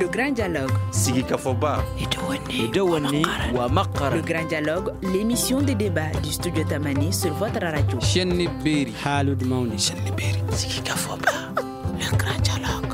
Le grand dialogue. Sigikafoba. Le grand dialogue, l'émission de débat du studio Tamani sur votre radio. Le grand dialogue.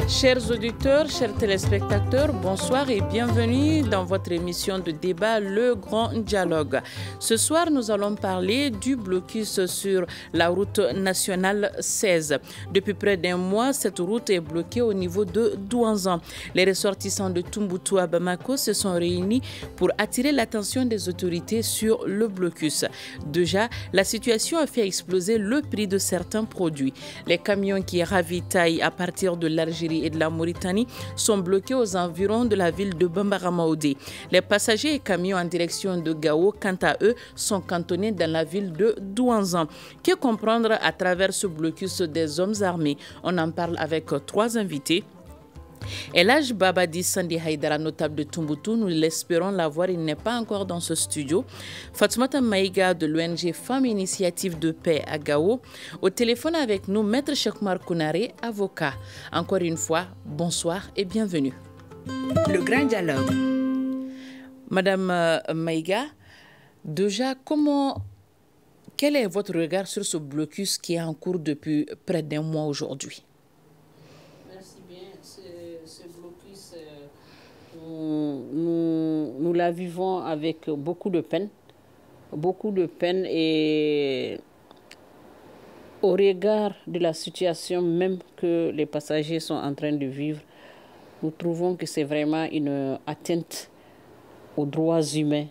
Chers auditeurs, chers téléspectateurs, bonsoir et bienvenue dans votre émission de débat Le Grand Dialogue. Ce soir, nous allons parler du blocus sur la route nationale 16. Depuis près d'un mois, cette route est bloquée au niveau de Douanzan. Les ressortissants de Tombouctou à Bamako se sont réunis pour attirer l'attention des autorités sur le blocus. Déjà, la situation a fait exploser le prix de certains produits. Les camions qui ravitaillent à partir de l'Algérie et de la Mauritanie sont bloqués aux environs de la ville de Bambaramaoudé. Les passagers et camions en direction de Gao, quant à eux, sont cantonnés dans la ville de Douanzan. Que comprendre à travers ce blocus des hommes armés? On en parle avec trois invités. Elhaj Babadi Sandi Haïdara, notable de Tombouctou, nous l'espérons l'avoir, il n'est pas encore dans ce studio. Fatoumata Maïga de l'ONG Femmes Initiative de Paix à Gao. Au téléphone avec nous, Maître Chekmar Kounaré, avocat. Encore une fois, bonsoir et bienvenue. Le grand dialogue. Madame Maïga, déjà, quel est votre regard sur ce blocus qui est en cours depuis près d'un mois aujourd'hui? Nous la vivons avec beaucoup de peine et au regard de la situation même que les passagers sont en train de vivre, nous trouvons que c'est vraiment une atteinte aux droits humains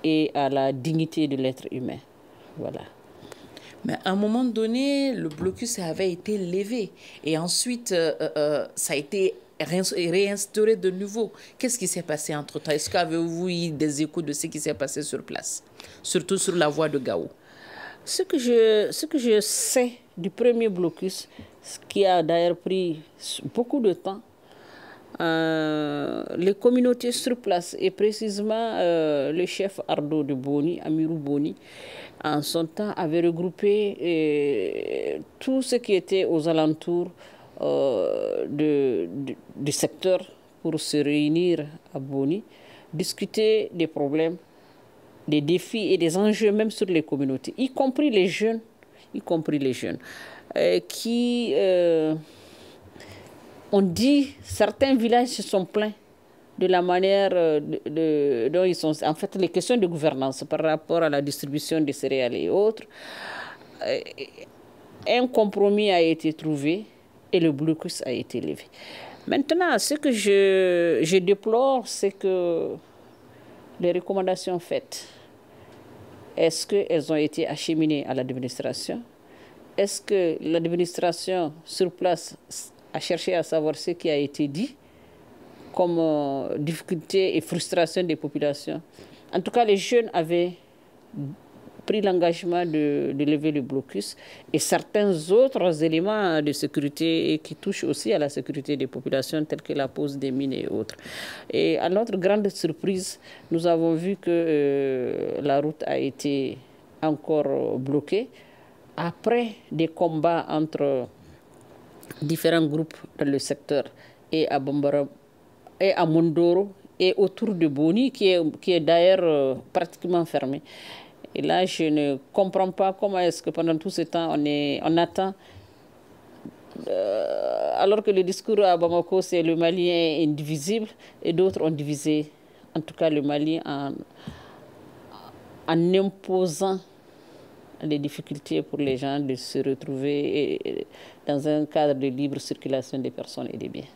et à la dignité de l'être humain. Voilà. Mais à un moment donné, le blocus avait été levé et ensuite ça a été réinstauré de nouveau. Qu'est-ce qui s'est passé entre-temps? Est-ce qu'avez-vous eu des échos de ce qui s'est passé sur place, surtout sur la voie de Gao? Ce que je sais du premier blocus, ce qui a d'ailleurs pris beaucoup de temps, les communautés sur place et précisément le chef Ardo de Boni, Amirou Boni, en son temps avait regroupé tout ce qui était aux alentours du secteur pour se réunir à Boni, discuter des problèmes, des défis et des enjeux même sur les communautés, y compris les jeunes qui ont dit, certains villages se sont plaints de la manière dont ils sont, en fait, les questions de gouvernance par rapport à la distribution des céréales et autres. Un compromis a été trouvé et le blocus a été levé. Maintenant, ce que je déplore, c'est que les recommandations faites, est-ce qu'elles ont été acheminées à l'administration? Est-ce que l'administration sur place a cherché à savoir ce qui a été dit comme difficulté et frustration des populations? En tout cas, les jeunes avaient pris l'engagement de lever le blocus et certains autres éléments de sécurité qui touchent aussi à la sécurité des populations, tels que la pose des mines et autres. Et à notre grande surprise, nous avons vu que la route a été encore bloquée après des combats entre différents groupes dans le secteur et à Bambara et à Mondoro et autour de Boni qui est d'ailleurs pratiquement fermé. Et là, je ne comprends pas comment est-ce que pendant tout ce temps, on attend, alors que le discours à Bamako, c'est le Mali est indivisible, et d'autres ont divisé, en tout cas le Mali, en imposant les difficultés pour les gens de se retrouver dans un cadre de libre circulation des personnes et des biens.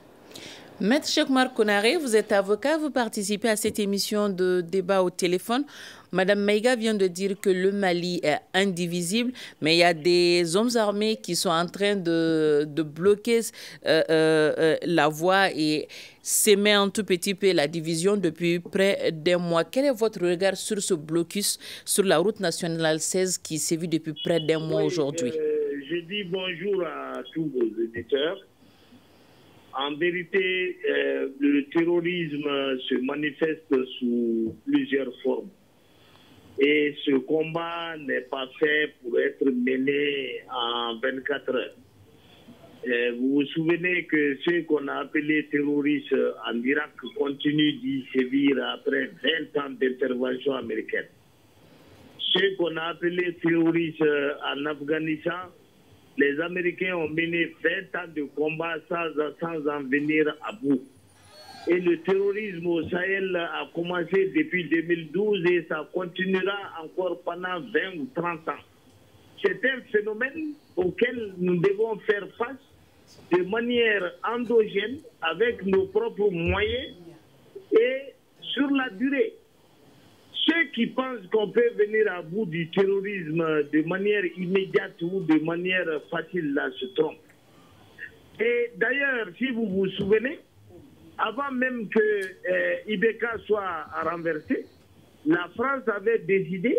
Maître Chekmar Kounaré, vous êtes avocat, vous participez à cette émission de débat au téléphone. Madame Maïga vient de dire que le Mali est indivisible, mais il y a des hommes armés qui sont en train de bloquer la voie et s'aimer un tout petit peu la division depuis près d'un mois. Quel est votre regard sur ce blocus sur la route nationale 16 qui sévit depuis près d'un mois aujourd'hui? Je dis bonjour à tous vos auditeurs. En vérité, le terrorisme se manifeste sous plusieurs formes. Et ce combat n'est pas fait pour être mené en 24 heures. Vous vous souvenez que ceux qu'on a appelés terroristes en Irak continuent d'y sévir après 20 ans d'intervention américaine. Ceux qu'on a appelés terroristes en Afghanistan, les Américains ont mené 20 ans de combat sans en venir à bout. Et le terrorisme au Sahel a commencé depuis 2012 et ça continuera encore pendant 20 ou 30 ans. C'est un phénomène auquel nous devons faire face de manière endogène, avec nos propres moyens et sur la durée. Ceux qui pensent qu'on peut venir à bout du terrorisme de manière immédiate ou de manière facile, là, se trompent. Et d'ailleurs, si vous vous souvenez, avant même que Ibeka soit renversé, la France avait décidé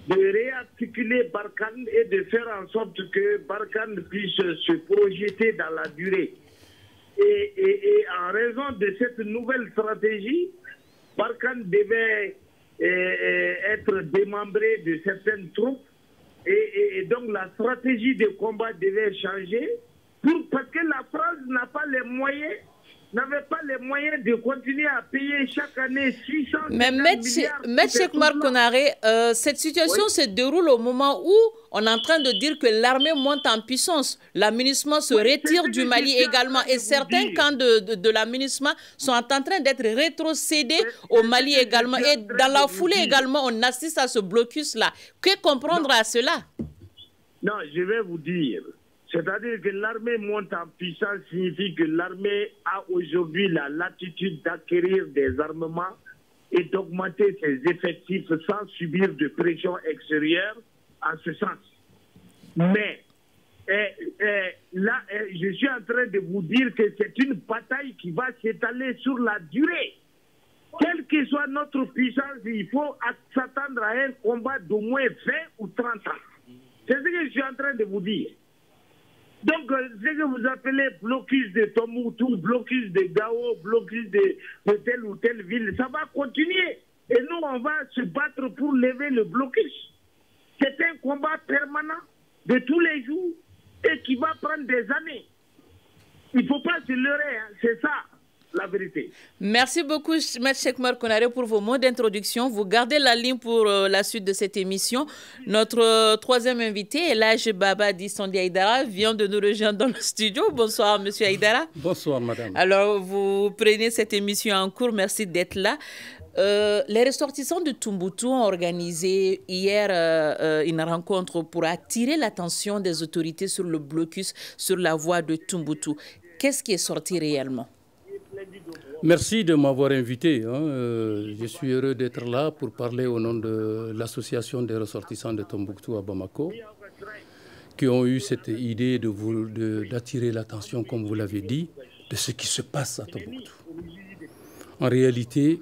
de réarticuler Barkhane et de faire en sorte que Barkhane puisse se projeter dans la durée. Et en raison de cette nouvelle stratégie, Barkhane devait être démembré de certaines troupes et donc la stratégie de combat devait changer parce que la France n'a pas les moyens, n'avait pas les moyens de continuer à payer chaque année 600 milliards. Mais Cheikh Oumar Konaré, cette situation se déroule au moment où on est en train de dire que l'armée monte en puissance. L'amunissement se retire du Mali également. Et certains camps de l'amunissement sont en train d'être rétrocédés au Mali également. Et dans la foulée également, on assiste à ce blocus-là. Que comprendre à cela? Non, je vais vous dire. C'est-à-dire que l'armée monte en puissance signifie que l'armée a aujourd'hui la latitude d'acquérir des armements et d'augmenter ses effectifs sans subir de pression extérieure en ce sens. Mais là, je suis en train de vous dire que c'est une bataille qui va s'étaler sur la durée. Quelle que soit notre puissance, il faut s'attendre à un combat d'au moins 20 ou 30 ans. C'est ce que je suis en train de vous dire. Donc, ce que vous appelez blocus de Tombouctou, blocus de Gao, blocus de telle ou telle ville, ça va continuer. Et nous, on va se battre pour lever le blocus. C'est un combat permanent de tous les jours et qui va prendre des années. Il ne faut pas se leurrer, hein. C'est ça la vérité. Merci beaucoup, M. Cheikh Oumar Konaré, pour vos mots d'introduction. Vous gardez la ligne pour la suite de cette émission. Notre troisième invité, Elhadji Baba Dissondi Aïdara, vient de nous rejoindre dans le studio. Bonsoir, M. Aïdara. Bonsoir, madame. Alors, vous prenez cette émission en cours. Merci d'être là. Les ressortissants de Tombouctou ont organisé hier une rencontre pour attirer l'attention des autorités sur le blocus sur la voie de Tombouctou. Qu'est-ce qui est sorti réellement? Merci de m'avoir invité. Je suis heureux d'être là pour parler au nom de l'association des ressortissants de Tombouctou à Bamako, qui ont eu cette idée d'attirer l'attention, comme vous l'avez dit, de ce qui se passe à Tombouctou. En réalité,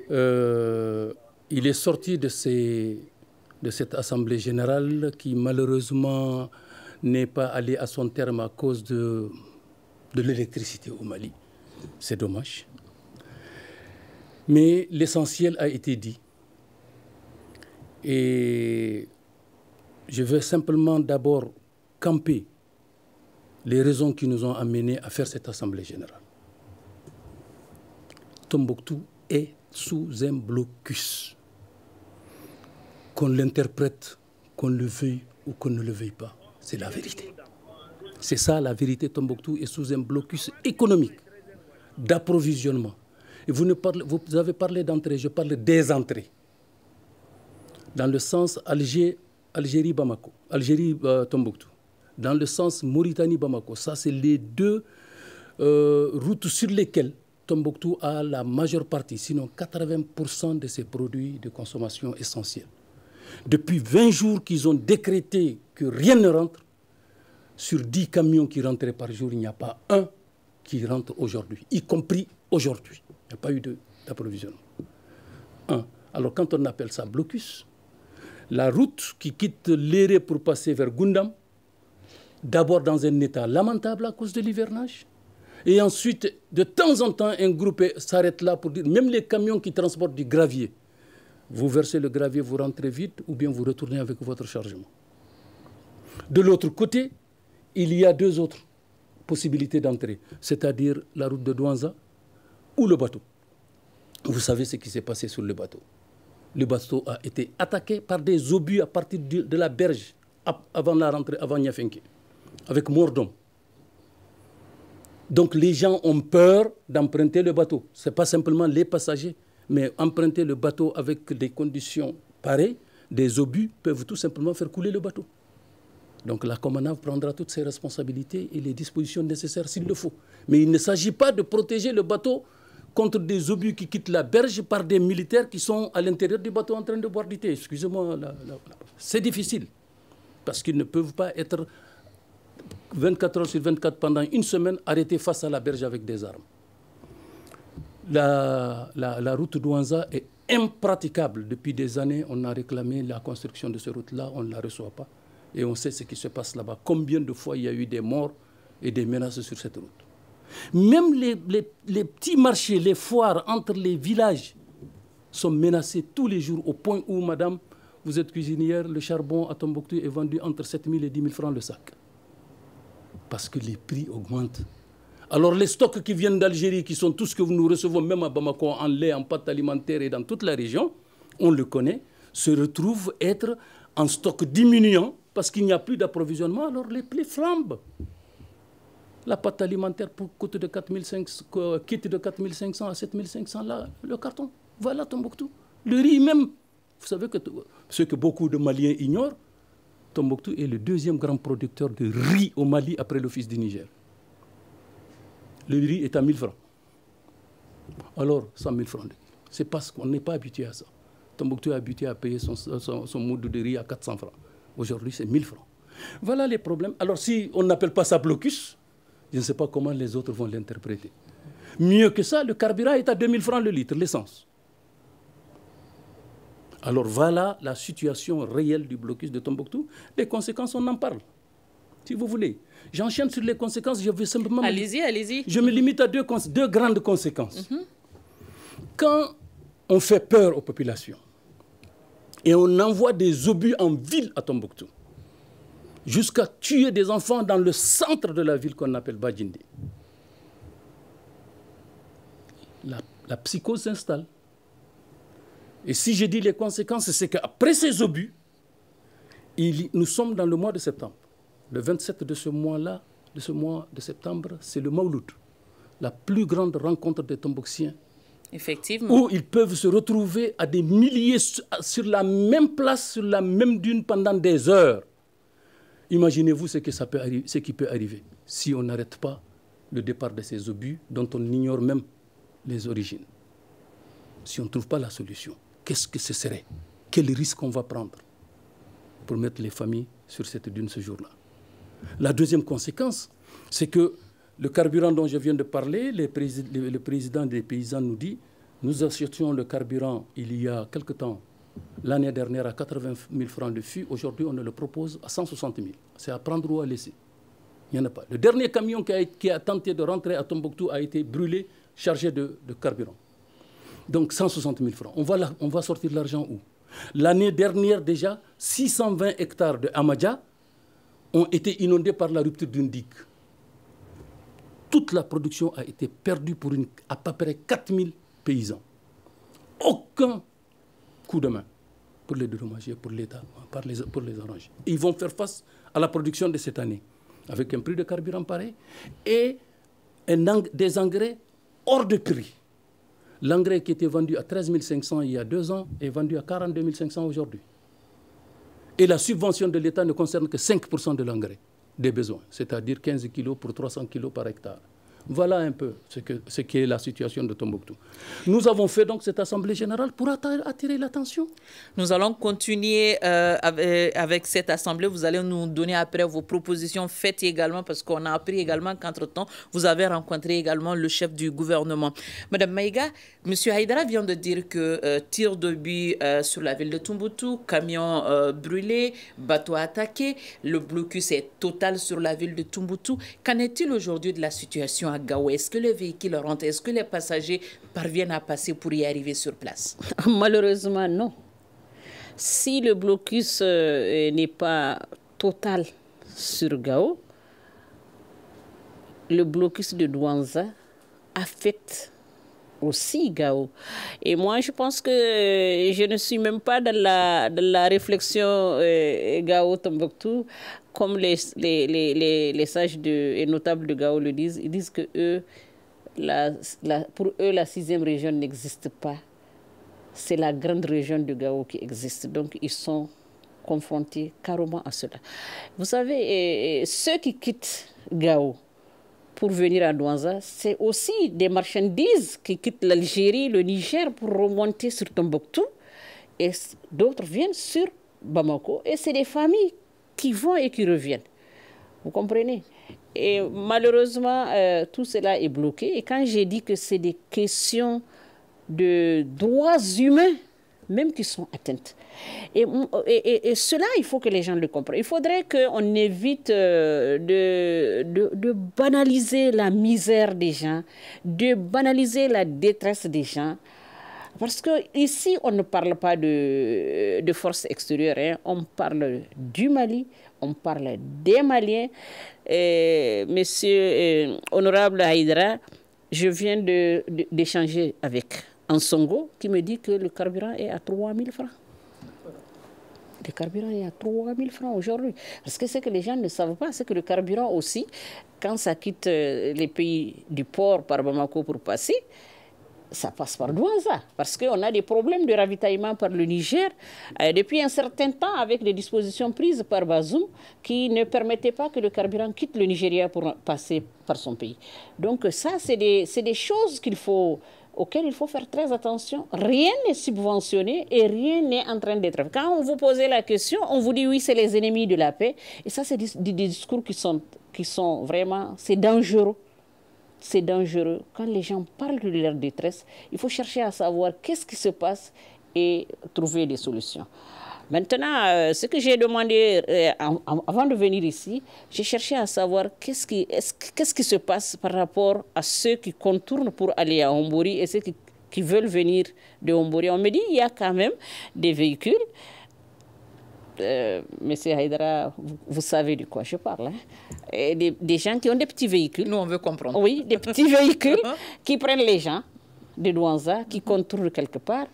il est sorti de cette assemblée générale qui malheureusement n'est pas allée à son terme à cause de l'électricité au Mali. C'est dommage. Mais l'essentiel a été dit. Et je veux simplement d'abord camper les raisons qui nous ont amenés à faire cette assemblée générale. Tombouctou est sous un blocus. Qu'on l'interprète, qu'on le veuille ou qu'on ne le veuille pas, c'est la vérité. C'est ça la vérité. Tombouctou est sous un blocus économique, d'approvisionnement. Et vous avez parlé d'entrée, je parle des entrées. Dans le sens Algérie-Bamako, Algérie-Tombouctou. Dans le sens Mauritanie-Bamako. Ça, c'est les deux routes sur lesquelles Tombouctou a la majeure partie, sinon 80% de ses produits de consommation essentielle. Depuis 20 jours qu'ils ont décrété que rien ne rentre, sur 10 camions qui rentraient par jour, il n'y a pas un qui rentre aujourd'hui, y compris aujourd'hui. Il n'y a pas eu d'approvisionnement. Alors quand on appelle ça blocus, la route qui quitte Léré pour passer vers Goundam, d'abord dans un état lamentable à cause de l'hivernage, et ensuite, de temps en temps, un groupe s'arrête là pour dire, même les camions qui transportent du gravier, vous versez le gravier, vous rentrez vite, ou bien vous retournez avec votre chargement. De l'autre côté, il y a deux autres possibilités d'entrée, c'est-à-dire la route de Douanza ou le bateau. Vous savez ce qui s'est passé sur le bateau. Le bateau a été attaqué par des obus à partir de la berge avant la rentrée, avant Niafenke, avec mort d'homme. Donc les gens ont peur d'emprunter le bateau. Ce n'est pas simplement les passagers, mais emprunter le bateau avec des conditions pareilles, des obus peuvent tout simplement faire couler le bateau. Donc la Comanave prendra toutes ses responsabilités et les dispositions nécessaires s'il le faut. Mais il ne s'agit pas de protéger le bateau contre des obus qui quittent la berge par des militaires qui sont à l'intérieur du bateau en train de boire du thé. Excusez-moi, c'est difficile. Parce qu'ils ne peuvent pas être 24 heures sur 24 pendant une semaine arrêtés face à la berge avec des armes. La route d'Ouanza est impraticable. Depuis des années, on a réclamé la construction de cette route-là, on ne la reçoit pas. Et on sait ce qui se passe là-bas. Combien de fois il y a eu des morts et des menaces sur cette route. Même les petits marchés, les foires entre les villages sont menacés tous les jours au point où, madame, vous êtes cuisinière, le charbon à Tombouctou est vendu entre 7 000 et 10 000 francs le sac. Parce que les prix augmentent. Alors les stocks qui viennent d'Algérie, qui sont tous ce que nous recevons, même à Bamako, en lait, en pâtes alimentaires et dans toute la région, on le connaît, se retrouvent être en stock diminuant parce qu'il n'y a plus d'approvisionnement, alors les prix flambent. La pâte alimentaire quitte de 4 500 à 7 500, là, le carton. Voilà Tombouctou. Le riz même. Vous savez que ce que beaucoup de Maliens ignorent, Tombouctou est le deuxième grand producteur de riz au Mali après l'Office du Niger. Le riz est à 1000 francs. Alors, 100 000 francs. C'est parce qu'on n'est pas habitué à ça. Tombouctou est habitué à payer son moudou de riz à 400 francs. Aujourd'hui, c'est 1000 francs. Voilà les problèmes. Alors, si on n'appelle pas ça blocus, je ne sais pas comment les autres vont l'interpréter. Mieux que ça, le carburant est à 2000 francs le litre, l'essence. Alors voilà la situation réelle du blocus de Tombouctou. Les conséquences, on en parle. Si vous voulez. J'enchaîne sur les conséquences, je vais simplement... Allez-y, allez-y. Je me limite à deux grandes conséquences. Quand on fait peur aux populations et on envoie des obus en ville à Tombouctou, jusqu'à tuer des enfants dans le centre de la ville qu'on appelle Badjindi, la psychose s'installe. Et si je dis les conséquences, c'est qu'après ces obus, nous sommes dans le mois de septembre. Le 27 de ce mois-là, de ce mois de septembre, c'est le Mauloud, la plus grande rencontre des Tombouctiens. Effectivement. Où ils peuvent se retrouver à des milliers sur la même place, sur la même dune pendant des heures. Imaginez-vous ce qui peut arriver si on n'arrête pas le départ de ces obus dont on ignore même les origines. Si on ne trouve pas la solution, qu'est-ce que ce serait? Quel risque on va prendre pour mettre les familles sur cette dune ce jour-là? La deuxième conséquence, c'est que le carburant dont je viens de parler, le président des paysans nous dit, nous achetions le carburant il y a quelque temps, l'année dernière à 80 000 francs le fût, aujourd'hui on le propose à 160 000. C'est à prendre ou à laisser. Il n'y en a pas. Le dernier camion qui a tenté de rentrer à Tombouctou a été brûlé, chargé de carburant. Donc 160 000 francs. On va sortir l'argent où? L'année dernière déjà, 620 hectares de Amadja ont été inondés par la rupture d'une digue. Toute la production a été perdue pour à peu près 4000 paysans. Aucun coup de main pour les dédommager, pour l'État, pour les arranger. Ils vont faire face à la production de cette année, avec un prix de carburant pareil et des engrais hors de prix. L'engrais qui était vendu à 13 500 il y a 2 ans est vendu à 42 500 aujourd'hui. Et la subvention de l'État ne concerne que 5% de l'engrais des besoins, c'est-à-dire 15 kilos pour 300 kilos par hectare. Voilà un peu ce qu'est la situation de Tombouctou. Nous avons fait donc cette assemblée générale pour attirer l'attention. Nous allons continuer avec cette assemblée. Vous allez nous donner après vos propositions faites également, parce qu'on a appris également qu'entre-temps, vous avez rencontré également le chef du gouvernement. Madame Maïga, M. Haïdara vient de dire que tir d'obus sur la ville de Tombouctou, camions brûlés, bateaux attaqués, le blocus est total sur la ville de Tombouctou. Qu'en est-il aujourd'hui de la situation à Gao? Est-ce que les véhicules rentrent? Est-ce que les passagers parviennent à passer pour y arriver sur place? Malheureusement, non. Si le blocus n'est pas total sur Gao, le blocus de Douanza affecte aussi Gao. Et moi, je pense que je ne suis même pas dans la réflexion Gao-Tombouctou, comme les sages et notables de Gao le disent. Ils disent que pour eux, la 6e région n'existe pas. C'est la grande région de Gao qui existe. Donc, ils sont confrontés carrément à cela. Vous savez, ceux qui quittent Gao pour venir à Douanza, c'est aussi des marchandises qui quittent l'Algérie, le Niger pour remonter sur Tombouctou. Et d'autres viennent sur Bamako. Et c'est des familles qui vont et qui reviennent. Vous comprenez? Et malheureusement, tout cela est bloqué. Et quand j'ai dit que c'est des questions de droits humains, même qui sont atteintes. Et cela, il faut que les gens le comprennent. Il faudrait qu'on évite de banaliser la misère des gens, de banaliser la détresse des gens. Parce qu'ici, on ne parle pas de forces extérieures. Hein. On parle du Mali, on parle des Maliens. Monsieur Honorable Haïdara, je viens d'échanger avec Ansongo qui me dit que le carburant est à 3 000 francs. Le carburant est à 3 000 francs aujourd'hui. Parce que ce que les gens ne savent pas, c'est que le carburant aussi, quand ça quitte les pays du port par Bamako pour passer, ça passe par Douanza. Parce qu'on a des problèmes de ravitaillement par le Niger depuis un certain temps avec les dispositions prises par Bazoum qui ne permettaient pas que le carburant quitte le Nigeria pour passer par son pays. Donc ça, c'est des choses auxquelles il faut faire très attention. Rien n'est subventionné et rien n'est en train d'être fait. Quand on vous pose la question, on vous dit oui, c'est les ennemis de la paix. Et ça, c'est des discours qui sont vraiment, c'est dangereux. C'est dangereux. Quand les gens parlent de leur détresse, il faut chercher à savoir qu'est-ce qui se passe et trouver des solutions. Maintenant, ce que j'ai demandé avant de venir ici, j'ai cherché à savoir qu'est-ce qui se passe par rapport à ceux qui contournent pour aller à Hombori et ceux qui veulent venir de Hombori. On me dit qu'il y a quand même des véhicules. Monsieur Haïdara, vous savez de quoi je parle. Hein? Et des gens qui ont des petits véhicules. Nous, on veut comprendre. Oui, des petits véhicules qui prennent les gens de Douanza, qui contournent quelque part.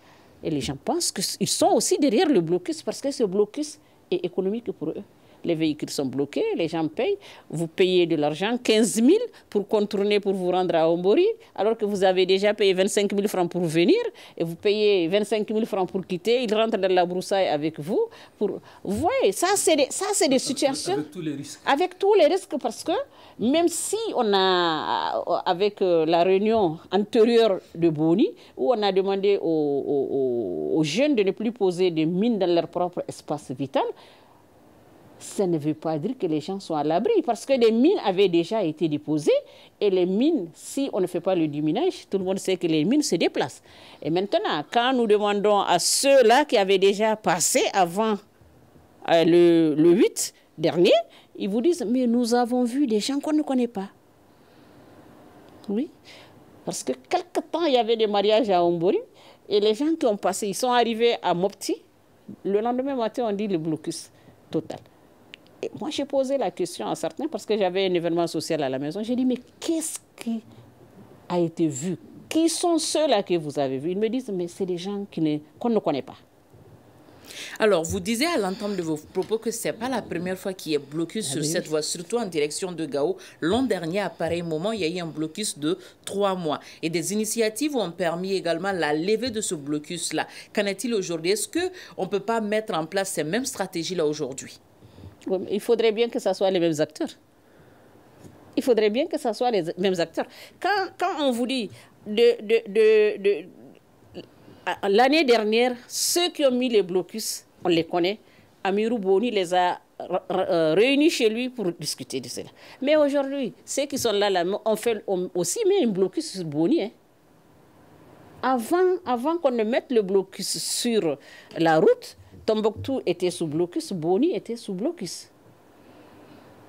Et les gens pensent qu'ils sont aussi derrière le blocus parce que ce blocus est économique pour eux. Les véhicules sont bloqués, les gens payent. Vous payez de l'argent, 15 000 pour contourner, pour vous rendre à Hombori, alors que vous avez déjà payé 25 000 francs pour venir et vous payez 25 000 francs pour quitter. Ils rentrent dans la broussaille avec vous. Vous voyez, ça, c'est des situations... Avec tous les risques. Avec tous les risques parce que même si on a, avec la réunion antérieure de Boni, où on a demandé aux jeunes de ne plus poser des mines dans leur propre espace vital, ça ne veut pas dire que les gens sont à l'abri, parce que les mines avaient déjà été déposées, et les mines, si on ne fait pas le déminage, tout le monde sait que les mines se déplacent. Et maintenant, quand nous demandons à ceux-là qui avaient déjà passé avant le 8 dernier, ils vous disent, mais nous avons vu des gens qu'on ne connaît pas. Oui, parce que quelque temps, il y avait des mariages à Hombori, et les gens qui ont passé, ils sont arrivés à Mopti, le lendemain matin, on dit le blocus total. Et moi, j'ai posé la question à certains parce que j'avais un événement social à la maison. J'ai dit, mais qu'est-ce qui a été vu? Qui sont ceux-là que vous avez vus? Ils me disent, mais c'est des gens qu'on ne connaît pas. Alors, vous disiez à l'entente de vos propos que ce n'est pas la première fois qu'il y a blocus sur cette voie, surtout en direction de Gao. L'an dernier, à pareil moment, il y a eu un blocus de 3 mois. Et des initiatives ont permis également la levée de ce blocus-là. Qu'en est-il aujourd'hui? Est-ce qu'on ne peut pas mettre en place ces mêmes stratégies-là aujourd'hui? Il faudrait bien que ce soit les mêmes acteurs. Il faudrait bien que ce soit les mêmes acteurs. Quand on vous dit l'année dernière, ceux qui ont mis les blocus, on les connaît. Amirou Boni les a réunis chez lui pour discuter de cela. Mais aujourd'hui, ceux qui sont là, on fait aussi met un blocus sur Boni. Hein. Avant qu'on ne mette le blocus sur la route, Tombouctou était sous blocus, Boni était sous blocus.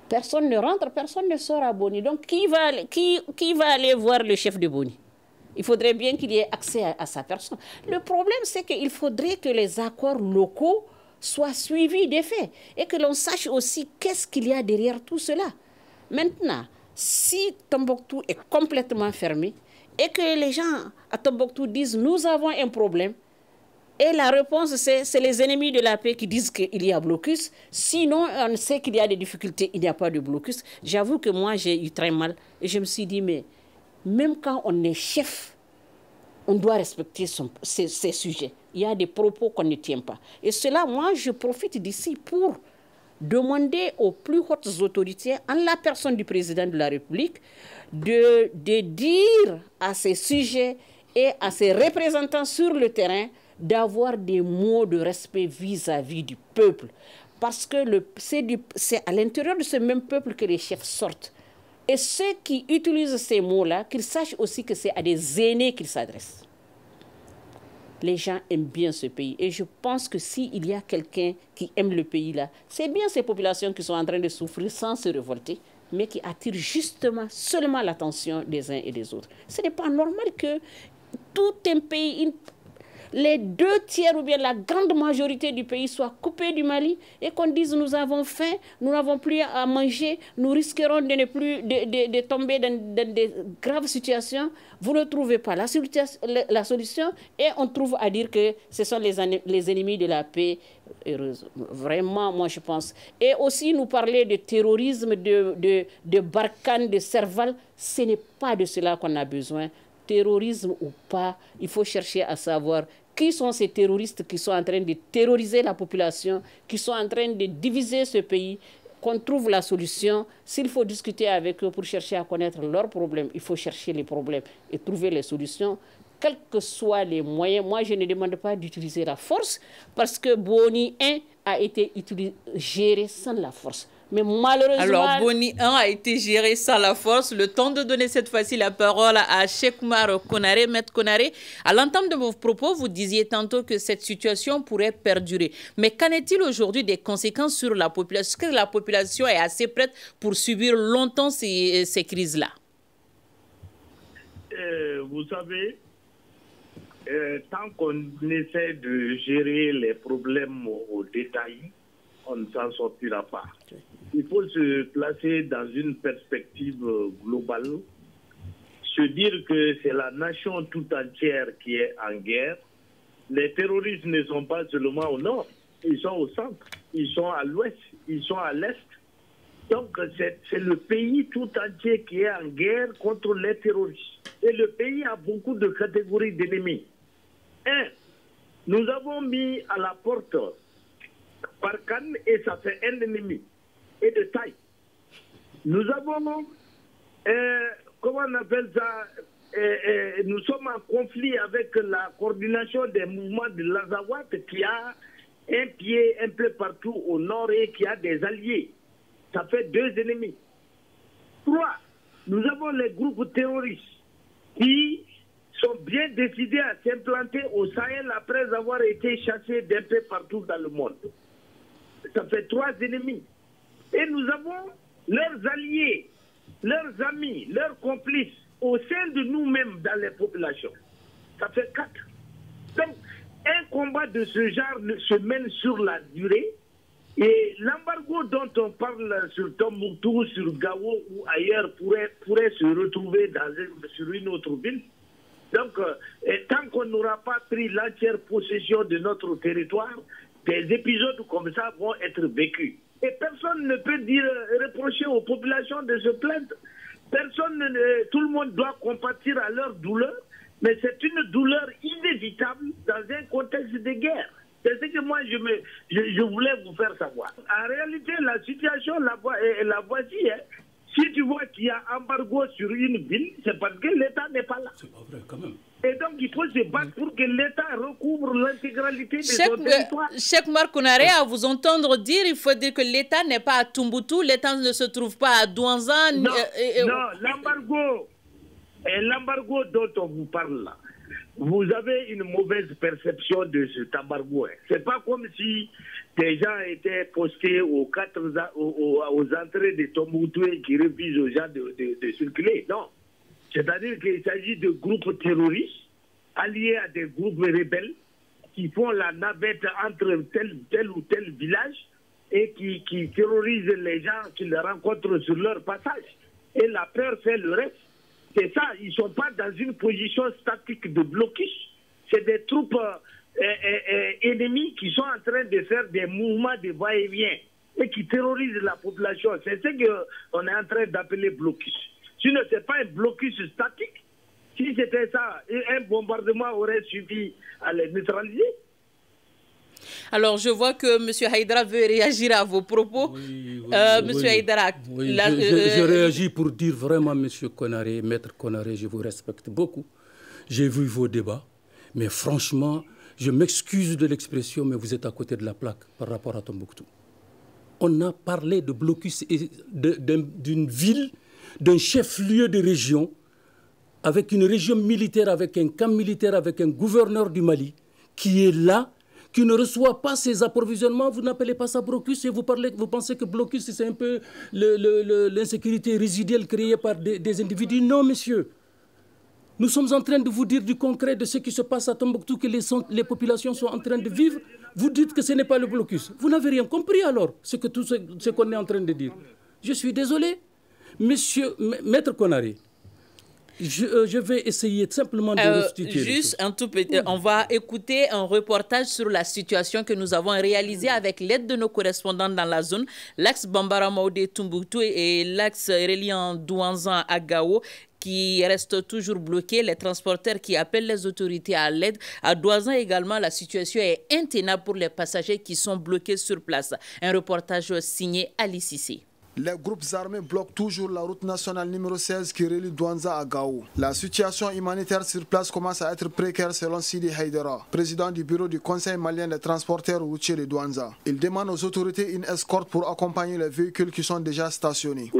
Personne ne rentre, personne ne sort à Boni. Donc, qui va aller voir le chef de Boni? Il faudrait bien qu'il y ait accès à sa personne. Le problème, c'est qu'il faudrait que les accords locaux soient suivis des faits et que l'on sache aussi qu'est-ce qu'il y a derrière tout cela. Maintenant, Si Tombouctou est complètement fermé et que les gens à Tombouctou disent « nous avons un problème », et la réponse c'est les ennemis de la paix qui disent qu'il y a blocus, sinon on sait qu'il y a des difficultés, il n'y a pas de blocus. J'avoue que moi j'ai eu très mal et je me suis dit mais même quand on est chef, on doit respecter ces sujets. Il y a des propos qu'on ne tient pas. Et cela, moi je profite d'ici pour demander aux plus hautes autorités, en la personne du président de la République, de dire à ces sujets et à ces représentants sur le terrain d'avoir des mots de respect vis-à-vis du peuple. Parce que c'est à l'intérieur de ce même peuple que les chefs sortent. Et ceux qui utilisent ces mots-là, qu'ils sachent aussi que c'est à des aînés qu'ils s'adressent. Les gens aiment bien ce pays. Et je pense que s'il y a quelqu'un qui aime le pays-là, c'est bien ces populations qui sont en train de souffrir sans se révolter, mais qui attirent justement seulement l'attention des uns et des autres. Ce n'est pas normal que tout un pays, les 2 tiers ou bien la grande majorité du pays soit coupée du Mali et qu'on dise nous avons faim, nous n'avons plus à manger, nous risquerons de ne plus de tomber dans des graves situations. Vous ne trouvez pas la solution et on trouve à dire que ce sont les ennemis de la paix. Heureuse. Vraiment, moi je pense. Et aussi nous parler de terrorisme, de Barkhane, de Serval, ce n'est pas de cela qu'on a besoin. Terrorisme ou pas, il faut chercher à savoir qui sont ces terroristes qui sont en train de terroriser la population, qui sont en train de diviser ce pays, qu'on trouve la solution. S'il faut discuter avec eux pour chercher à connaître leurs problèmes, il faut chercher les problèmes et trouver les solutions, quels que soient les moyens. Moi, je ne demande pas d'utiliser la force parce que Boni 1 a été géré sans la force. Mais malheureusement... Alors, Boni 1 a été géré sans la force. Le temps de donner cette fois-ci la parole à Cheikh Oumar Konaré. Maître Konaré, à l'entame de vos propos, vous disiez tantôt que cette situation pourrait perdurer. Mais qu'en est-il aujourd'hui des conséquences sur la population? Est-ce que la population est assez prête pour subir longtemps ces crises-là? Vous savez, tant qu'on essaie de gérer les problèmes au détail, on ne s'en sortira pas. Il faut se placer dans une perspective globale, se dire que c'est la nation tout entière qui est en guerre. Les terroristes ne sont pas seulement au nord, ils sont au centre, ils sont à l'ouest, ils sont à l'est. Donc c'est le pays tout entier qui est en guerre contre les terroristes. Et le pays a beaucoup de catégories d'ennemis. Nous avons mis à la porte Barkhane et ça fait un ennemi et de taille. Nous avons, comment on appelle ça, nous sommes en conflit avec la coordination des mouvements de l'Azawat qui a un pied un peu partout au nord et qui a des alliés. Ça fait 2 ennemis. 3, nous avons les groupes terroristes qui sont bien décidés à s'implanter au Sahel après avoir été chassés d'un peu partout dans le monde. Ça fait 3 ennemis. Et nous avons leurs alliés, leurs amis, leurs complices au sein de nous-mêmes dans les populations. Ça fait 4. Donc, un combat de ce genre se mène sur la durée. Et l'embargo dont on parle sur Tombouctou, sur Gao ou ailleurs pourrait se retrouver sur une autre ville. Donc, tant qu'on n'aura pas pris l'entière possession de notre territoire, des épisodes comme ça vont être vécus. Et personne ne peut reprocher aux populations de se plaindre. Tout le monde doit compatir à leur douleur, mais c'est une douleur inévitable dans un contexte de guerre. C'est ce que moi je voulais vous faire savoir. En réalité, la situation la voici. Hein. Si tu vois qu'il y a embargo sur une ville, c'est parce que l'État n'est pas là. C'est pas vrai quand même. Et donc, il faut se battre pour que l'État recouvre l'intégralité de son territoire. Cheikh Oumar Konaré, à vous entendre dire, il faut dire que l'État n'est pas à Tombouctou, l'État ne se trouve pas à Douanzan. Non, l'embargo dont on vous parle là, vous avez une mauvaise perception de cet embargo. C'est pas comme si des gens étaient postés aux entrées de Tombouctou et qui refusent aux gens de circuler. Non. C'est-à-dire qu'il s'agit de groupes terroristes alliés à des groupes rebelles qui font la navette entre tel ou tel village et qui terrorisent les gens qu'ils rencontrent sur leur passage. et la peur fait le reste. C'est ça, ils ne sont pas dans une position statique de blocus. C'est des troupes ennemies qui sont en train de faire des mouvements de va-et-vient et qui terrorisent la population. C'est ce qu'on est en train d'appeler blocus. Sinon, ce n'est pas un blocus statique. Si c'était ça, un bombardement aurait suffi à les neutraliser. Alors, je vois que M. Haïdara veut réagir à vos propos. M. Haïdara... Je réagis pour dire vraiment, M. Konaré, Maître Konaré, je vous respecte beaucoup. J'ai vu vos débats, mais franchement, je m'excuse de l'expression, mais vous êtes à côté de la plaque par rapport à Tombouctou. On a parlé de blocus d'une ville, d'un chef-lieu de région, avec une région militaire, avec un camp militaire, avec un gouverneur du Mali, qui est là, qui ne reçoit pas ses approvisionnements. Vous n'appelez pas ça blocus et vous pensez que blocus, c'est un peu l'insécurité résiduelle créée par des individus. Non, monsieur. Nous sommes en train de vous dire du concret de ce qui se passe à Tombouctou, que les populations sont en train de vivre. Vous dites que ce n'est pas le blocus. Vous n'avez rien compris alors, tout ce qu'on est en train de dire. Je suis désolé. Monsieur, Maître Konaré, je vais essayer simplement de restituer. Juste un tout petit, on va écouter un reportage sur la situation que nous avons réalisé avec l'aide de nos correspondants dans la zone, l'axe Bambara-Maoudé-Tombouctou et l'axe reliant Douanzan à Gao, qui reste toujours bloqué. Les transporteurs qui appellent les autorités à l'aide. À Douanzan également, la situation est intenable pour les passagers qui sont bloqués sur place. Un reportage signé Ali Cissé. Les groupes armés bloquent toujours la route nationale numéro 16 qui relie Douanza à Gao. La situation humanitaire sur place commence à être précaire selon Sidi Haïdara, président du bureau du Conseil malien des transporteurs routiers de Douanza. Il demande aux autorités une escorte pour accompagner les véhicules qui sont déjà stationnés.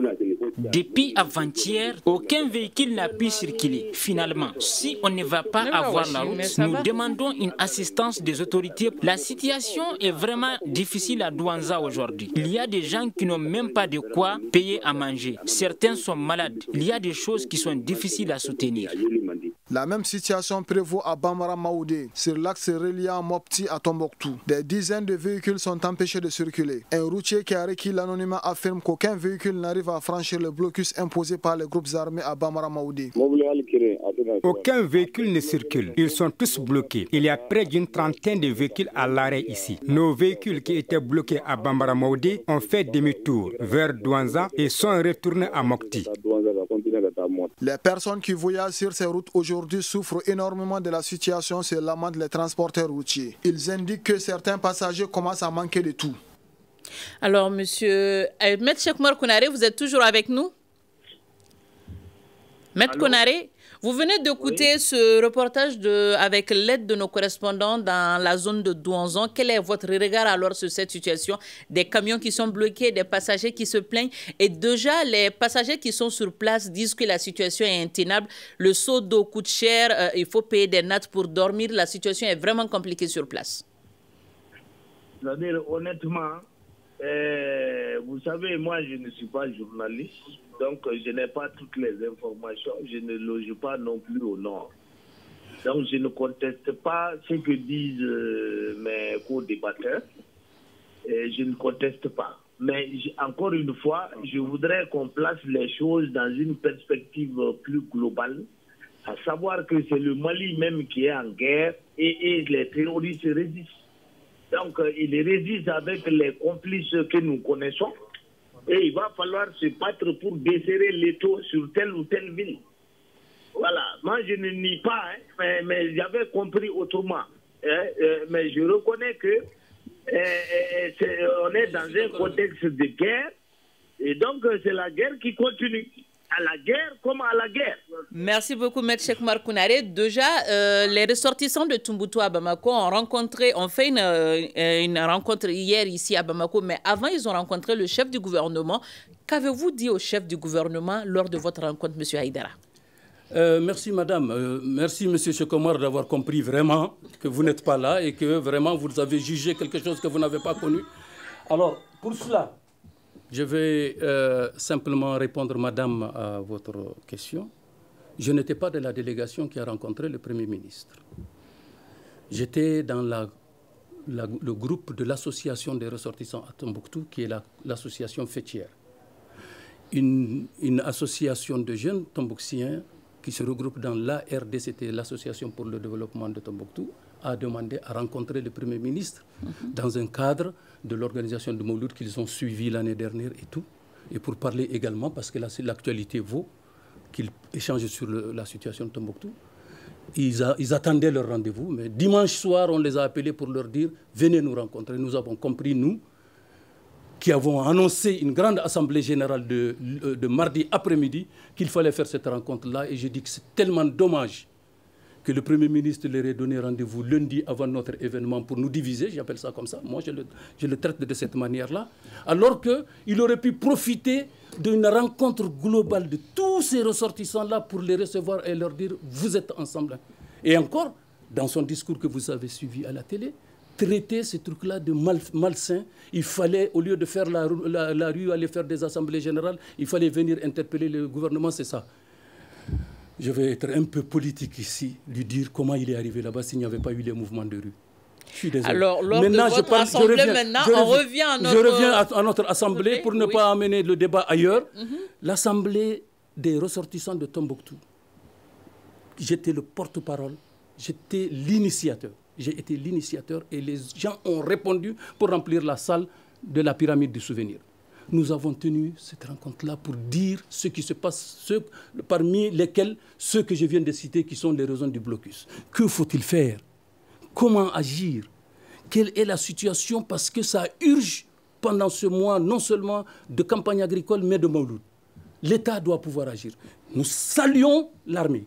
Depuis avant-hier, aucun véhicule n'a pu circuler. Finalement, si on ne va pas avoir la route, nous demandons une assistance des autorités. La situation est vraiment difficile à Douanza aujourd'hui. Il y a des gens qui n'ont même pas de quoi payer à manger. Certains sont malades. Il y a des choses qui sont difficiles à soutenir. La même situation prévaut à Bambara Maoudé, sur l'axe reliant Mopti à Tombouctou. Des dizaines de véhicules sont empêchés de circuler. Un routier qui a requis l'anonymat affirme qu'aucun véhicule n'arrive à franchir le blocus imposé par les groupes armés à Bambara Maoudé. Aucun véhicule ne circule. Ils sont tous bloqués. Il y a près d'une trentaine de véhicules à l'arrêt ici. Nos véhicules qui étaient bloqués à Bambara Maoudé ont fait demi-tour vers Douanza et sont retournés à Mopti. Les personnes qui voyagent sur ces routes aujourd'hui souffrent énormément de la situation, se lamentent les transporteurs routiers. Ils indiquent que certains passagers commencent à manquer de tout. Alors, monsieur Maître Cheikh Oumar Konaré, vous êtes toujours avec nous? Maître Konaré, vous venez d'écouter ce reportage avec l'aide de nos correspondants dans la zone de Douanzan. Quel est votre regard alors sur cette situation? Des camions qui sont bloqués, des passagers qui se plaignent. Et déjà, les passagers qui sont sur place disent que la situation est intenable. Le seau d'eau coûte cher, il faut payer des nattes pour dormir. La situation est vraiment compliquée sur place. C'est-à-dire, honnêtement, vous savez, moi, je ne suis pas journaliste. Donc, je n'ai pas toutes les informations. Je ne loge pas non plus au nord. Donc, je ne conteste pas ce que disent mes co-débatteurs. Je ne conteste pas. Mais encore une fois, je voudrais qu'on place les choses dans une perspective plus globale, à savoir que c'est le Mali même qui est en guerre et les terroristes résistent. Donc, ils résistent avec les complices que nous connaissons. Et il va falloir se battre pour desserrer l'étau sur telle ou telle ville. Voilà. Moi, je ne nie pas, hein, mais j'avais compris autrement. Mais je reconnais que on est dans un contexte de guerre. Et donc, c'est la guerre qui continue. À la guerre comme à la guerre. Merci beaucoup, Maître Cheikh Oumar Konaré. Déjà, les ressortissants de Tombouctou à Bamako ont fait une rencontre hier ici à Bamako, mais avant, ils ont rencontré le chef du gouvernement. Qu'avez-vous dit au chef du gouvernement lors de votre rencontre, M. Haïdara? Merci, madame. Merci, M. Cheikh Oumar, d'avoir compris vraiment que vous n'êtes pas là et que vraiment vous avez jugé quelque chose que vous n'avez pas connu. Alors, pour cela, je vais simplement répondre, madame, à votre question. Je n'étais pas de la délégation qui a rencontré le Premier ministre. J'étais dans le groupe de l'association des ressortissants à Tombouctou, qui est l'association fêtière. une association de jeunes tombouctiens qui se regroupe dans l'ARD, c'était l'Association pour le développement de Tombouctou, a demandé à rencontrer le Premier ministre dans un cadre de l'organisation de Mouloud qu'ils ont suivi l'année dernière et tout. Et pour parler également, parce que l'actualité vaut qu'ils échangent sur la situation de Tombouctou. Ils attendaient leur rendez-vous, mais dimanche soir, on les a appelés pour leur dire « Venez nous rencontrer ». Nous avons compris, nous, qui avons annoncé une grande assemblée générale de mardi après-midi, qu'il fallait faire cette rencontre-là. Et je dis que c'est tellement dommage que le Premier ministre leur ait donné rendez-vous lundi avant notre événement pour nous diviser, j'appelle ça comme ça, moi je le traite de cette manière-là, alors qu'il aurait pu profiter d'une rencontre globale de tous ces ressortissants-là pour les recevoir et leur dire « vous êtes ensemble ». Et encore, dans son discours que vous avez suivi à la télé, traiter ces trucs-là de malsains. Il fallait, au lieu de faire la rue, aller faire des assemblées générales, il fallait venir interpeller le gouvernement, c'est ça. Je vais être un peu politique ici, lui dire comment il est arrivé là-bas s'il n'y avait pas eu les mouvements de rue. Je suis désolé. Alors, lors de votre assemblée, on revient à notre assemblée pour ne pas amener le débat ailleurs. L'assemblée des ressortissants de Tombouctou. J'étais le porte-parole, j'étais l'initiateur. J'ai été l'initiateur et les gens ont répondu pour remplir la salle de la pyramide du souvenir. Nous avons tenu cette rencontre-là pour dire ce qui se passe, parmi lesquels ceux que je viens de citer qui sont les raisons du blocus. Que faut-il faire? Comment agir? Quelle est la situation? Parce que ça urge pendant ce mois non seulement de campagne agricole mais de Mouloud. L'État doit pouvoir agir. Nous saluons l'armée.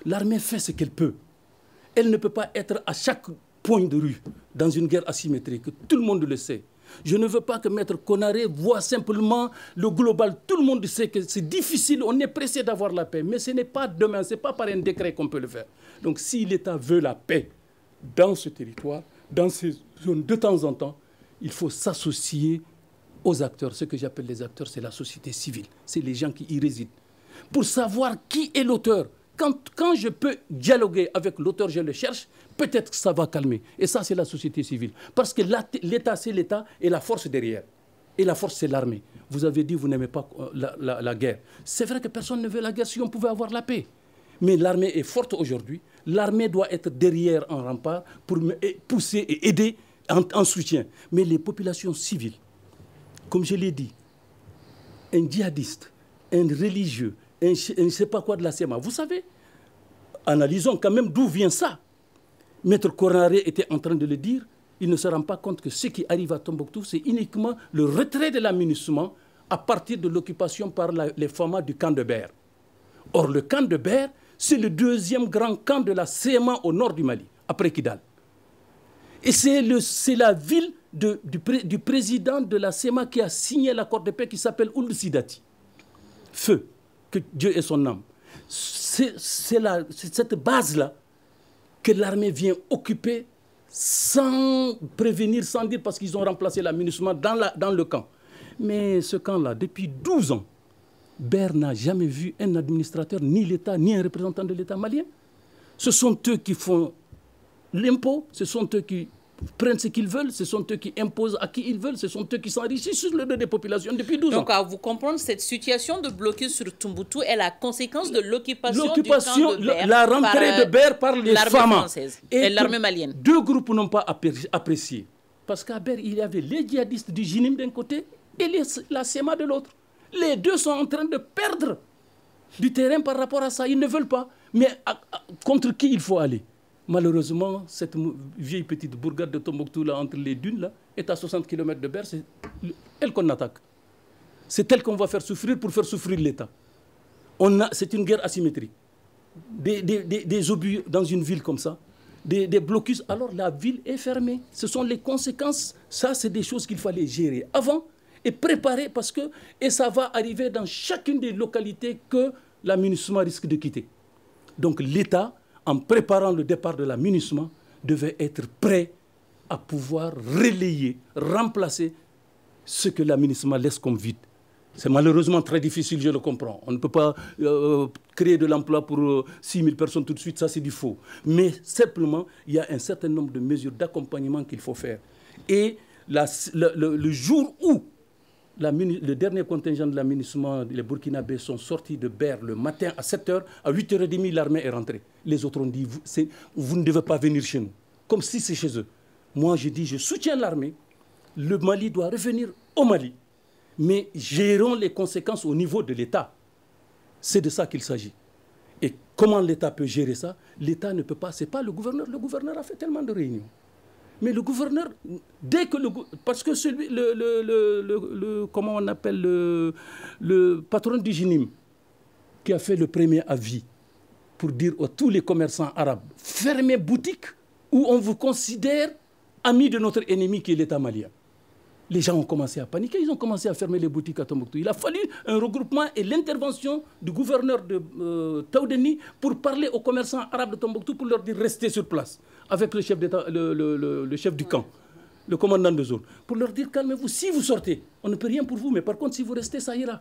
L'armée fait ce qu'elle peut. Elle ne peut pas être à chaque point de rue dans une guerre asymétrique. Tout le monde le sait. Je ne veux pas que Maître Konaré voit simplement le global. Tout le monde sait que c'est difficile, on est pressé d'avoir la paix. Mais ce n'est pas demain, ce n'est pas par un décret qu'on peut le faire. Donc si l'État veut la paix dans ce territoire, dans ces zones, de temps en temps, il faut s'associer aux acteurs. Ce que j'appelle les acteurs, c'est la société civile. C'est les gens qui y résident. Pour savoir qui est l'auteur. Quand je peux dialoguer avec l'auteur, je le cherche, peut-être que ça va calmer. Et ça, c'est la société civile. Parce que l'État, c'est l'État et la force derrière. Et la force, c'est l'armée. Vous avez dit que vous n'aimez pas la guerre. C'est vrai que personne ne veut la guerre si on pouvait avoir la paix. Mais l'armée est forte aujourd'hui. L'armée doit être derrière en rempart pour pousser et aider en soutien. Mais les populations civiles, comme je l'ai dit, un djihadiste, un religieux, un je ne sais pas quoi de la SEMA. Vous savez, analysons quand même d'où vient ça. Maître Konaré était en train de le dire, il ne se rend pas compte que ce qui arrive à Tombouctou, c'est uniquement le retrait de l'aménagement à partir de l'occupation par les FAMA du camp de Ber. Or, le camp de Ber, c'est le deuxième grand camp de la CMA au nord du Mali, après Kidal. Et c'est la ville du président de la CMA qui a signé l'accord de paix qui s'appelle Ould Sidati. Feu. Que Dieu ait son âme. C'est cette base-là que l'armée vient occuper sans prévenir, sans dire, parce qu'ils ont remplacé l'aménagement dans le camp. Mais ce camp-là, depuis 12 ans, Ber n'a jamais vu un administrateur, ni l'État, ni un représentant de l'État malien. Ce sont eux qui font l'impôt, ce sont eux qui prennent ce qu'ils veulent, ce sont eux qui imposent à qui ils veulent, ce sont eux qui s'enrichissent sur le dos des populations depuis 12 ans. Donc, à vous comprendre, cette situation de blocus sur Tombouctou est la conséquence de l'occupation du camp de Ber, la rentrée de Ber par les FAMA française et l'armée malienne. Deux groupes n'ont pas apprécié. Parce qu'à Ber, il y avait les djihadistes du JINIM d'un côté et la SEMA de l'autre. Les deux sont en train de perdre du terrain par rapport à ça. Ils ne veulent pas. Mais contre qui il faut aller? Malheureusement, cette vieille petite bourgade de Tombouctou, là, entre les dunes, là, est à 60 km de Ber. C'est elle qu'on attaque. C'est elle qu'on va faire souffrir pour faire souffrir l'État. C'est une guerre asymétrique. Des obus dans une ville comme ça, des blocus, alors la ville est fermée. Ce sont les conséquences. Ça, c'est des choses qu'il fallait gérer avant et préparer et ça va arriver dans chacune des localités que l'aménagement risque de quitter. Donc l'État, en préparant le départ de l'aménagement, devait être prêt à pouvoir relayer, remplacer ce que l'aménagement laisse comme vide. C'est malheureusement très difficile, je le comprends. On ne peut pas créer de l'emploi pour 6 000 personnes tout de suite, ça c'est du faux. Mais simplement, il y a un certain nombre de mesures d'accompagnement qu'il faut faire. Et le jour où le dernier contingent de l'aménagement, les Burkinabés sont sortis de Ber le matin à 7h. À 8h30, l'armée est rentrée. Les autres ont dit, vous ne devez pas venir chez nous. Comme si c'est chez eux. Moi, je dis, je soutiens l'armée. Le Mali doit revenir au Mali. Mais gérons les conséquences au niveau de l'État. C'est de ça qu'il s'agit. Et comment l'État peut gérer ça? L'État ne peut pas, c'est pas le gouverneur. Le gouverneur a fait tellement de réunions. Mais le gouverneur, dès que parce que celui, comment on appelle le patron du GINIM, qui a fait le premier avis pour dire à tous les commerçants arabes, fermez boutique où on vous considère ami de notre ennemi qui est l'État malien. Les gens ont commencé à paniquer, ils ont commencé à fermer les boutiques à Tombouctou. Il a fallu un regroupement et l'intervention du gouverneur de Taoudeni pour parler aux commerçants arabes de Tombouctou pour leur dire restez sur place avec le chef, le chef du camp, le commandant de zone, pour leur dire calmez-vous, si vous sortez, on ne peut rien pour vous, mais par contre si vous restez, ça ira.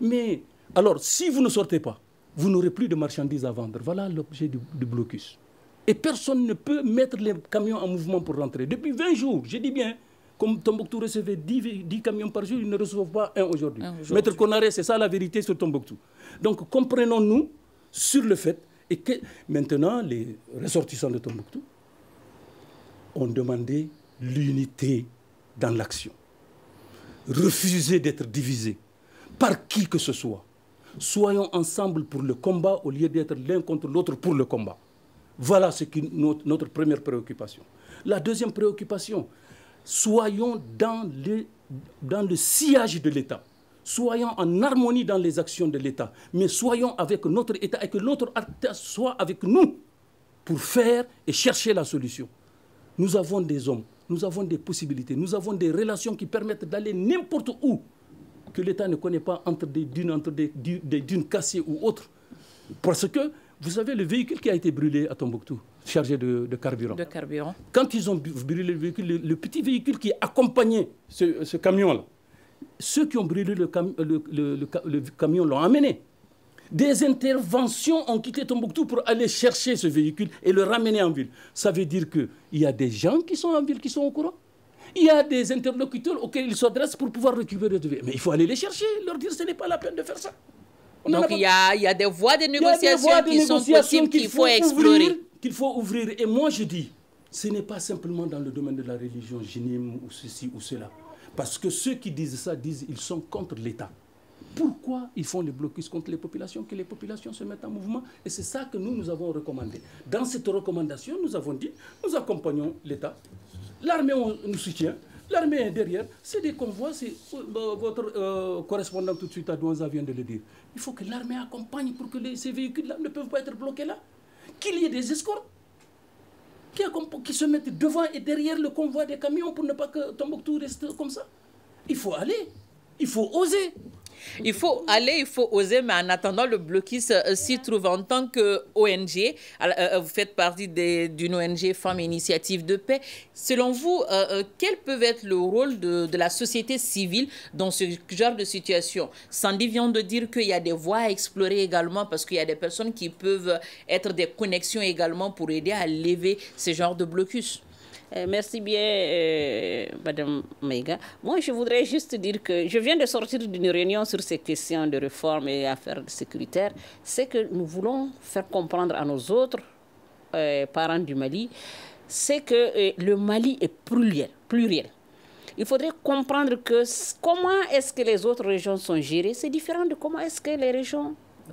Mais alors, si vous ne sortez pas, vous n'aurez plus de marchandises à vendre. Voilà l'objet du blocus. Et personne ne peut mettre les camions en mouvement pour rentrer. Depuis 20 jours, je dis bien, comme Tombouctou recevait 10 camions par jour, ils ne reçoivent pas un aujourd'hui. Maître Konaré, c'est ça la vérité sur Tombouctou. Donc comprenons-nous sur le fait et que maintenant les ressortissants de Tombouctou ont demandé l'unité dans l'action. Refuser d'être divisés par qui que ce soit. Soyons ensemble pour le combat au lieu d'être l'un contre l'autre pour le combat. Voilà ce qui est notre première préoccupation. La deuxième préoccupation, soyons dans le sillage de l'État. Soyons en harmonie dans les actions de l'État. Mais soyons avec notre État et que notre État soit avec nous pour faire et chercher la solution. Nous avons des hommes, nous avons des possibilités, nous avons des relations qui permettent d'aller n'importe où que l'État ne connaît pas entre des dunes cassées ou autres. Parce que, vous savez, le véhicule qui a été brûlé à Tombouctou, chargé de carburant. De carburant. Quand ils ont brûlé le véhicule, le petit véhicule qui accompagnait ce camion-là, ceux qui ont brûlé le camion l'ont amené. Des interventions ont quitté Tombouctou pour aller chercher ce véhicule et le ramener en ville. Ça veut dire qu'il y a des gens qui sont en ville, qui sont au courant. Il y a des interlocuteurs auxquels ils s'adressent pour pouvoir récupérer le véhicule. Mais il faut aller les chercher, leur dire que ce n'est pas la peine de faire ça. Donc il y a des voies de négociation qui sont possibles, qu'il faut explorer. Qu'il faut ouvrir. Et moi je dis, ce n'est pas simplement dans le domaine de la religion, Jinim ou ceci ou cela. Parce que ceux qui disent ça disent qu'ils sont contre l'État. Pourquoi ils font le blocus contre les populations? Que les populations se mettent en mouvement. Et c'est ça que nous avons recommandé. Dans cette recommandation, nous avons dit, nous accompagnons l'État. L'armée nous soutient. L'armée est derrière. C'est des convois. Votre correspondant tout de suite à Douanza vient de le dire. Il faut que l'armée accompagne pour que ces véhicules-là ne peuvent pas être bloqués là. Qu'il y ait des escortes qui se mettent devant et derrière le convoi des camions pour ne pas que Tombouctou reste comme ça. Il faut aller. Il faut oser. Il faut aller, il faut oser, mais en attendant, le blocus s'y trouve. En tant qu'ONG, vous faites partie d'une ONG Femmes Initiative de Paix. Selon vous, quel peut être le rôle de la société civile dans ce genre de situation? Sandy vient de dire qu'il y a des voies à explorer également parce qu'il y a des personnes qui peuvent être des connexions également pour aider à lever ce genre de blocus. Merci bien, Madame Maïga. Moi, je voudrais juste dire que je viens de sortir d'une réunion sur ces questions de réforme et affaires sécuritaires. C'est que nous voulons faire comprendre à nos autres parents du Mali, c'est que le Mali est pluriel. Il faudrait comprendre que comment est-ce que les autres régions sont gérées, c'est différent de comment est-ce que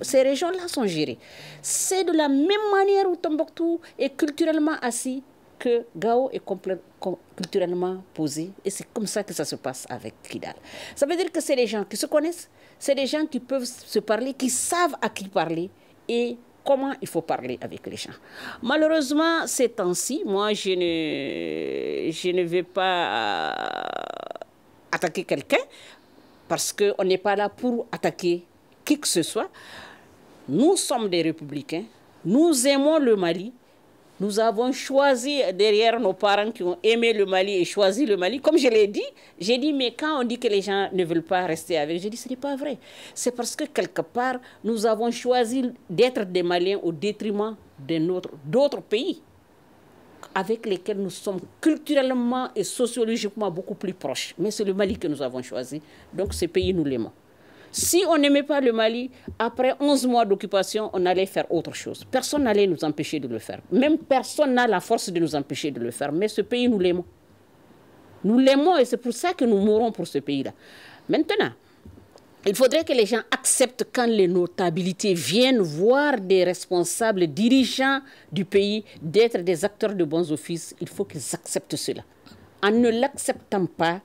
ces régions-là sont gérées. C'est de la même manière où Tombouctou est culturellement assis que Gao est culturellement posé. Et c'est comme ça que ça se passe avec Kidal. Ça veut dire que c'est des gens qui se connaissent, c'est des gens qui peuvent se parler, qui savent à qui parler et comment il faut parler avec les gens. Malheureusement, ces temps-ci, moi, je ne vais pas attaquer quelqu'un parce qu'on n'est pas là pour attaquer qui que ce soit. Nous sommes des républicains, nous aimons le Mali. Nous avons choisi derrière nos parents qui ont aimé le Mali et choisi le Mali. Comme je l'ai dit, j'ai dit, mais quand on dit que les gens ne veulent pas rester avec, j'ai dit, ce n'est pas vrai. C'est parce que quelque part, nous avons choisi d'être des Maliens au détriment d'autres pays. avec lesquels nous sommes culturellement et sociologiquement beaucoup plus proches. Mais c'est le Mali que nous avons choisi. Donc ce pays, nous l'aimons. Si on n'aimait pas le Mali, après 11 mois d'occupation, on allait faire autre chose. Personne n'allait nous empêcher de le faire. Même personne n'a la force de nous empêcher de le faire. Mais ce pays, nous l'aimons. Nous l'aimons et c'est pour ça que nous mourons pour ce pays-là. Maintenant, il faudrait que les gens acceptent quand les notabilités viennent voir des responsables dirigeants du pays d'être des acteurs de bons offices. Il faut qu'ils acceptent cela. En ne l'acceptant pas,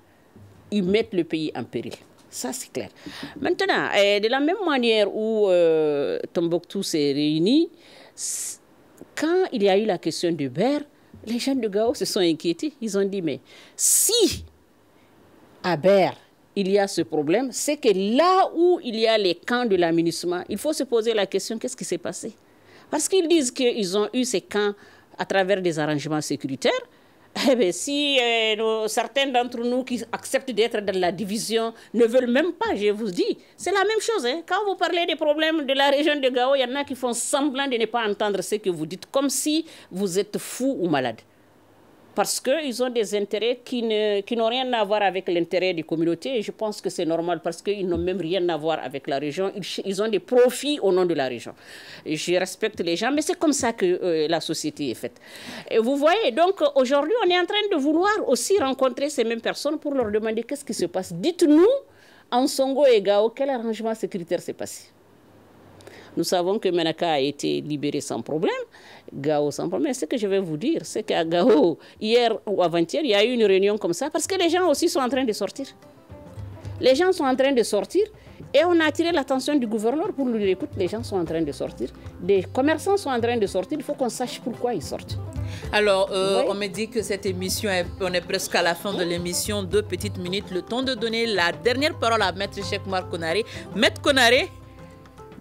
ils mettent le pays en péril. Ça, c'est clair. Maintenant, de la même manière où Tombouctou s'est réuni, quand il y a eu la question de Ber, les gens de Gao se sont inquiétés. Ils ont dit, mais si à Ber, il y a ce problème, c'est que là où il y a les camps de l'aménagement, il faut se poser la question, qu'est-ce qui s'est passé? Parce qu'ils disent qu'ils ont eu ces camps à travers des arrangements sécuritaires. Eh bien, si certains d'entre nous qui acceptent d'être dans la division ne veulent même pas, je vous dis, c'est la même chose. Hein. Quand vous parlez des problèmes de la région de Gao, il y en a qui font semblant de ne pas entendre ce que vous dites, comme si vous êtes fou ou malade. Parce qu'ils ont des intérêts qui n'ont rien à voir avec l'intérêt des communautés. Et je pense que c'est normal parce qu'ils n'ont même rien à voir avec la région. Ils ont des profits au nom de la région. Et je respecte les gens, mais c'est comme ça que la société est faite. Et vous voyez, donc aujourd'hui, on est en train de vouloir aussi rencontrer ces mêmes personnes pour leur demander qu'est-ce qui se passe. Dites-nous, en Songo et Gao, quel arrangement sécuritaire s'est passé? Nous savons que Menaka a été libéré sans problème, Gao sans problème. Ce que je vais vous dire, c'est qu'à Gao, hier ou avant-hier, il y a eu une réunion comme ça, parce que les gens aussi sont en train de sortir. Les gens sont en train de sortir, et on a attiré l'attention du gouverneur pour lui dire, écoute, les gens sont en train de sortir, des commerçants sont en train de sortir, il faut qu'on sache pourquoi ils sortent. Alors, on me dit que cette émission, on est presque à la fin de l'émission, 2 petites minutes, le temps de donner la dernière parole à Maître Cheikh Oumar Konaré.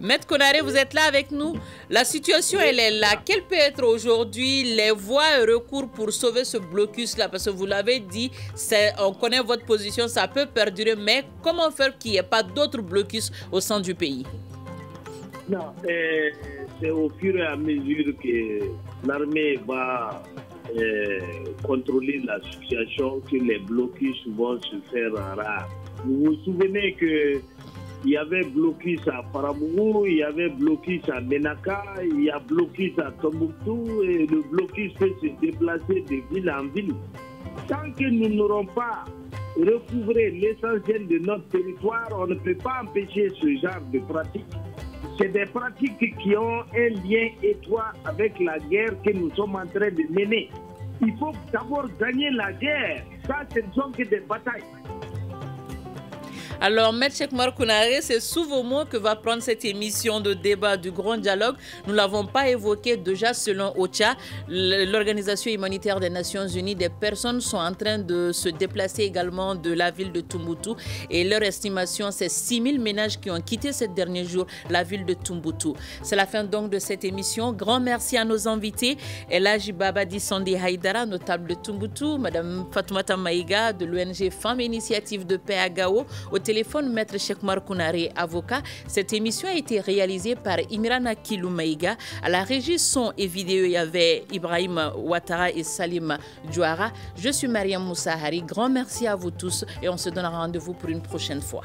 Maître Konaré, vous êtes là avec nous. La situation, elle est là. Quelles peuvent être aujourd'hui les voies et recours pour sauver ce blocus-là? Parce que vous l'avez dit, on connaît votre position, ça peut perdurer. Mais comment faire qu'il n'y ait pas d'autres blocus au sein du pays? Non, c'est au fur et à mesure que l'armée va contrôler la situation que les blocus vont se faire rares. Vous vous souvenez que il y avait blocus à Paramougou, il y avait blocus à Menaka, il y a blocus à Tombouctou et le blocus peut se déplacer de ville en ville. Tant que nous n'aurons pas recouvré l'essentiel de notre territoire, on ne peut pas empêcher ce genre de pratiques. C'est des pratiques qui ont un lien étroit avec la guerre que nous sommes en train de mener. Il faut d'abord gagner la guerre. Ça, ce ne sont que des batailles. Alors, Maître Cheikh Oumar Konaré, c'est sous vos mots que va prendre cette émission de débat du Grand Dialogue. Nous ne l'avons pas évoqué déjà selon OCHA, l'Organisation humanitaire des Nations Unies. Des personnes sont en train de se déplacer également de la ville de Tombouctou. Et leur estimation, c'est 6 000 ménages qui ont quitté ces derniers jours la ville de Tombouctou. C'est la fin donc de cette émission. Grand merci à nos invités. Elhaji Babadi Sandé Haïdara, notable de Tombouctou. Madame Fatoumata Maïga de l'ONG Femmes Initiative de Paix à Gao. Au téléphone, Maître Cheikh Oumar Konaré, avocat. Cette émission a été réalisée par Imrana Kilou Maïga. À la régie son et vidéo, il y avait Ibrahim Ouattara et Salim Djouara. Je suis Mariam Moussahari. Grand merci à vous tous et on se donne rendez-vous pour une prochaine fois.